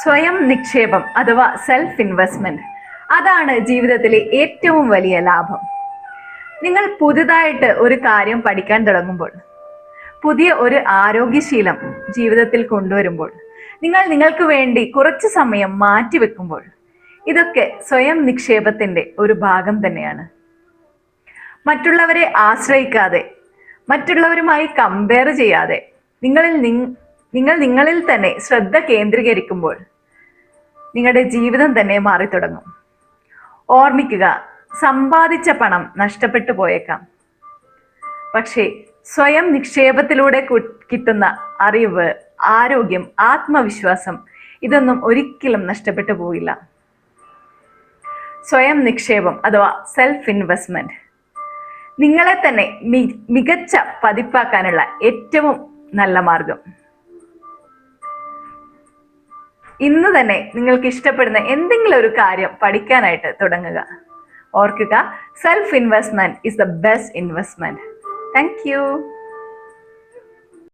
സ്വയം നിക്ഷേപം അഥവാ സെൽഫ് ഇൻവെസ്റ്റ്മെന്റ്, അതാണ് ജീവിതത്തിലെ ഏറ്റവും വലിയ ലാഭം. നിങ്ങൾ പുതുതായിട്ട് ഒരു കാര്യം പഠിക്കാൻ തുടങ്ങുമ്പോൾ, പുതിയ ഒരു ആരോഗ്യശീലം ജീവിതത്തിൽ കൊണ്ടുവരുമ്പോൾ, നിങ്ങൾ നിങ്ങൾക്ക് വേണ്ടി കുറച്ച് സമയം മാറ്റിവെക്കുമ്പോൾ, ഇതൊക്കെ സ്വയം നിക്ഷേപത്തിന്റെ ഒരു ഭാഗം തന്നെയാണ്. മറ്റുള്ളവരെ ആശ്രയിക്കാതെ, മറ്റുള്ളവരുമായി കമ്പയർ ചെയ്യാതെ നിങ്ങൾ നിങ്ങളിൽ തന്നെ ശ്രദ്ധ കേന്ദ്രീകരിക്കുമ്പോൾ നിങ്ങളുടെ ജീവിതം തന്നെ മാറി തുടങ്ങും. ഓർമ്മിക്കുക, സമ്പാദിച്ച പണം നഷ്ടപ്പെട്ടു പോയേക്കാം, പക്ഷേ സ്വയം നിക്ഷേപത്തിലൂടെ കിട്ടുന്ന അറിവ്, ആരോഗ്യം, ആത്മവിശ്വാസം ഇതൊന്നും ഒരിക്കലും നഷ്ടപ്പെട്ടു പോയില്ല. സ്വയം നിക്ഷേപം അഥവാ സെൽഫ് ഇൻവെസ്റ്റ്മെന്റ് നിങ്ങളെ തന്നെ മികച്ച പതിപ്പാക്കാനുള്ള ഏറ്റവും നല്ല മാർഗം. ഇന്ന് തന്നെ നിങ്ങൾക്ക് ഇഷ്ടപ്പെടുന്ന എന്തെങ്കിലും ഒരു കാര്യം പഠിക്കാനായിട്ട് തുടങ്ങുക. ഓർക്കുക, self investment is the best investment. Thank you.